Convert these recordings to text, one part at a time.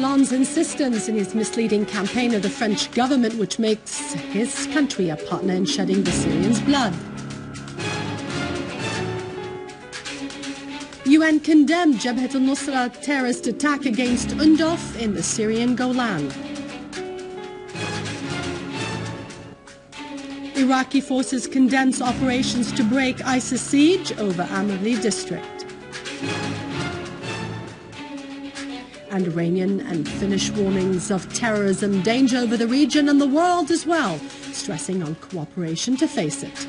Hollande's insistence in his misleading campaign of the French government, which makes his country a partner in shedding the Syrians' blood. UN condemned Jabhat al-Nusra terrorist attack against Undaf in the Syrian Golan. Iraqi forces condense operations to break ISIS siege over Amirli district. And Iranian and Finnish warnings of terrorism danger over the region and the world as well, stressing on cooperation to face it.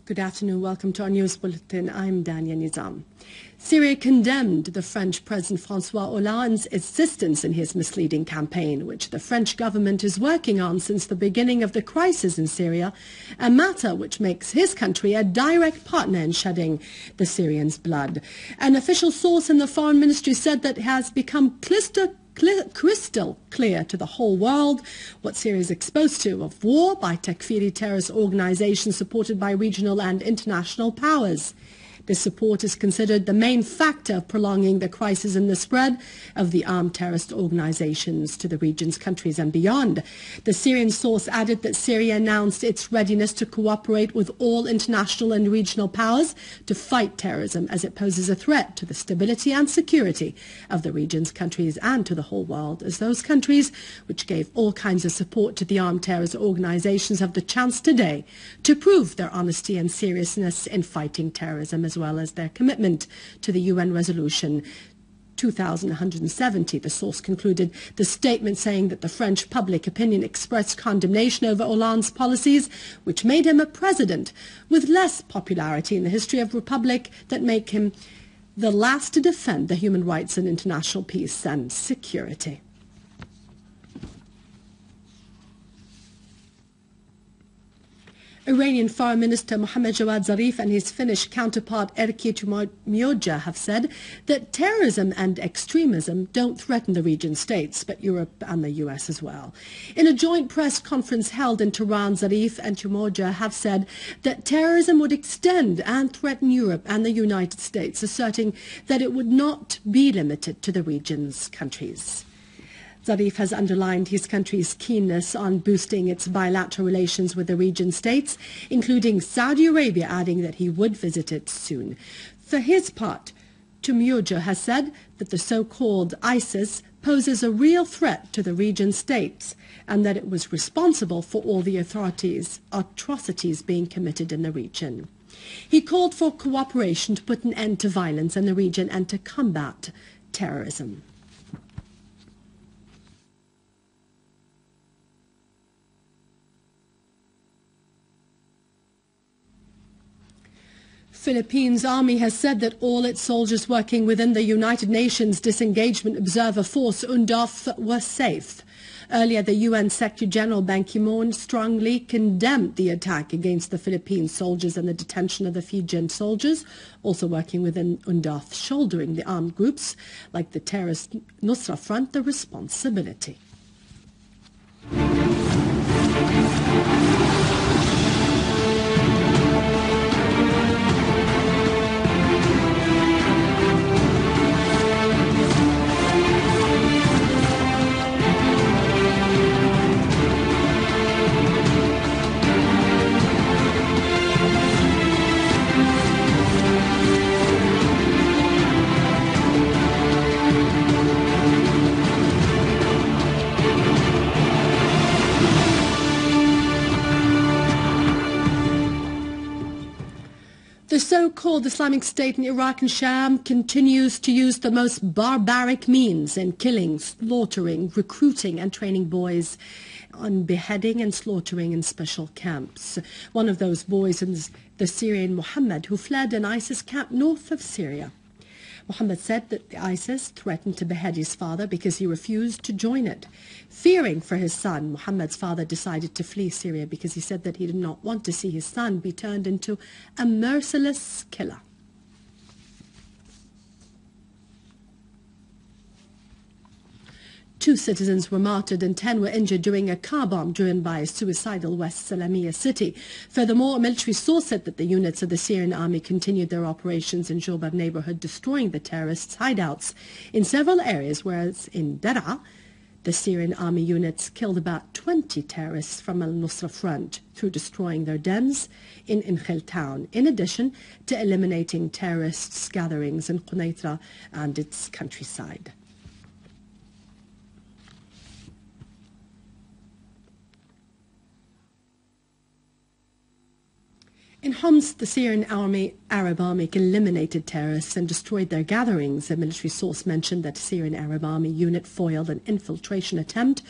Good afternoon. Welcome to our news bulletin. I'm Dania Nizam. Syria condemned the French President François Hollande's insistence in his misleading campaign, which the French government is working on since the beginning of the crisis in Syria, a matter which makes his country a direct partner in shedding the Syrians' blood. An official source in the Foreign Ministry said that it has become crystal clear to the whole world what Syria is exposed to of war by Takfiri terrorist organizations supported by regional and international powers. This support is considered the main factor of prolonging the crisis and the spread of the armed terrorist organizations to the region's countries and beyond. The Syrian source added that Syria announced its readiness to cooperate with all international and regional powers to fight terrorism as it poses a threat to the stability and security of the region's countries and to the whole world, as those countries which gave all kinds of support to the armed terrorist organizations have the chance today to prove their honesty and seriousness in fighting terrorism, as well as their commitment to the UN Resolution 2170. The source concluded the statement saying that the French public opinion expressed condemnation over Hollande's policies, which made him a president with less popularity in the history of the Republic, that make him the last to defend the human rights and international peace and security. Iranian Foreign Minister Mohammad Javad Zarif and his Finnish counterpart Erkki Tuomioja have said that terrorism and extremism don't threaten the region's states, but Europe and the US as well. In a joint press conference held in Tehran, Zarif and Tuomioja have said that terrorism would extend and threaten Europe and the United States, asserting that it would not be limited to the region's countries. Zarif has underlined his country's keenness on boosting its bilateral relations with the region states, including Saudi Arabia, adding that he would visit it soon. For his part, Tuomioja has said that the so-called ISIS poses a real threat to the region states and that it was responsible for all the atrocities being committed in the region. He called for cooperation to put an end to violence in the region and to combat terrorism. Philippines Army has said that all its soldiers working within the United Nations Disengagement Observer Force, UNDOF, were safe. Earlier, the UN Secretary General Ban Ki-moon strongly condemned the attack against the Philippine soldiers and the detention of the Fijian soldiers, also working within UNDOF, shouldering the armed groups like the terrorist Nusra Front the responsibility. The so-called Islamic State in Iraq and Sham continues to use the most barbaric means in killing, slaughtering, recruiting and training boys, on beheading and slaughtering in special camps. One of those boys is the Syrian Muhammad, who fled an ISIS camp north of Syria. Muhammad said that ISIS threatened to behead his father because he refused to join it. Fearing for his son, Muhammad's father decided to flee Syria because he said that he did not want to see his son be turned into a merciless killer. Two citizens were martyred and 10 were injured during a car bomb driven by a suicidal West Salamiya city. Furthermore, a military source said that the units of the Syrian army continued their operations in Jobar neighborhood, destroying the terrorists' hideouts in several areas, whereas in Daraa, the Syrian army units killed about 20 terrorists from al-Nusra Front through destroying their dens in Inkhil town, in addition to eliminating terrorists' gatherings in Quneitra and its countryside. In Homs, the Syrian Arab army eliminated terrorists and destroyed their gatherings. A military source mentioned that a Syrian Arab army unit foiled an infiltration attempt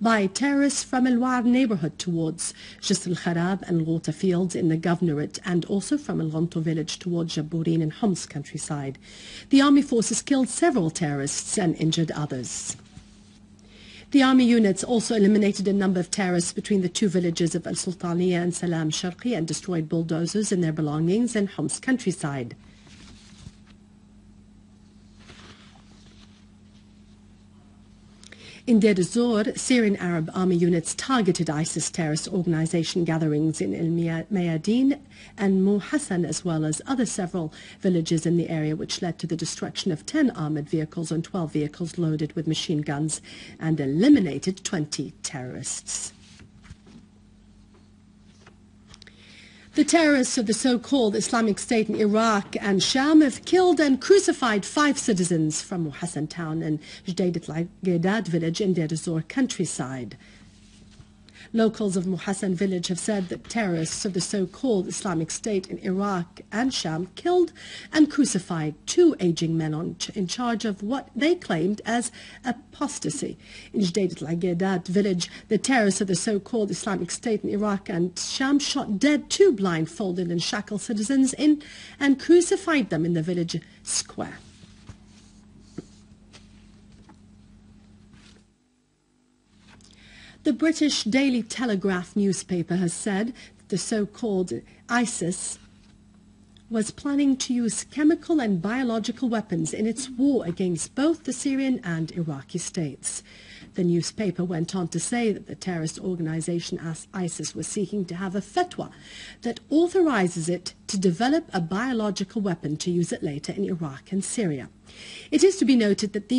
by terrorists from Al-War neighborhood towards Jisr al-Kharab and Ghouta fields in the governorate, and also from Al-Ghanto village towards Jabbourin in Homs countryside. The army forces killed several terrorists and injured others. The army units also eliminated a number of terrorists between the two villages of Al-Sultaniya and Salam Sharqi and destroyed bulldozers and their belongings in Homs countryside. In Deir ez-Zor, Syrian Arab army units targeted ISIS terrorist organization gatherings in El-Mayadin and Muhassan, as well as other several villages in the area, which led to the destruction of 10 armored vehicles and 12 vehicles loaded with machine guns, and eliminated 20 terrorists. The terrorists of the so-called Islamic State in Iraq and Sham have killed and crucified 5 citizens from Muhassan town and Judaydat al-Ghaidad village in Deir ez-Zor countryside. Locals of Muhassan village have said that terrorists of the so-called Islamic State in Iraq and Sham killed and crucified 2 aging men in charge of what they claimed as apostasy. In Judaydat al-Ghaidad village, the terrorists of the so-called Islamic State in Iraq and Sham shot dead 2 blindfolded and shackled citizens and crucified them in the village square. The British Daily Telegraph newspaper has said that the so-called ISIS was planning to use chemical and biological weapons in its war against both the Syrian and Iraqi states. The newspaper went on to say that the terrorist organization ISIS was seeking to have a fatwa that authorizes it to develop a biological weapon to use it later in Iraq and Syria. It is to be noted that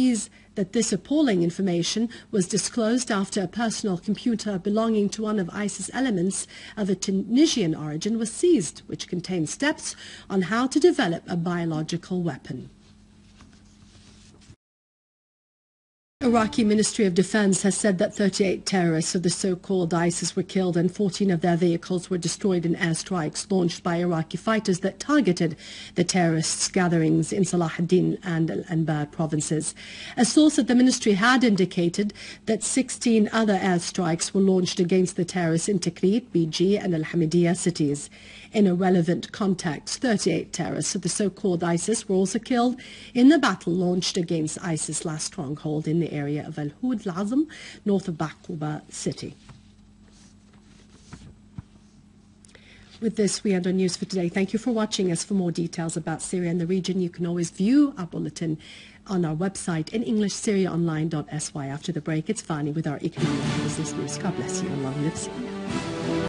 this appalling information was disclosed after a personal computer belonging to one of ISIS elements of a Tunisian origin was seized, which contained steps on how to develop a biological weapon. Iraqi Ministry of Defense has said that 38 terrorists of the so-called ISIS were killed and 14 of their vehicles were destroyed in airstrikes launched by Iraqi fighters that targeted the terrorists' gatherings in Salah ad-Din and Al-Anbar provinces. A source at the ministry had indicated that 16 other airstrikes were launched against the terrorists in Tikrit, BG and Al-Hamidiyya cities. In a relevant context, 38 terrorists of the so-called ISIS were also killed in the battle launched against ISIS' last stronghold in the area of Al-Hud al-Azam, north of Baquba city. With this, we end our news for today. Thank you for watching us. For more details about Syria and the region, you can always view our bulletin on our website in English, syriaonline.sy. After the break, it's Fani with our economic and business news. God bless you and long live Syria.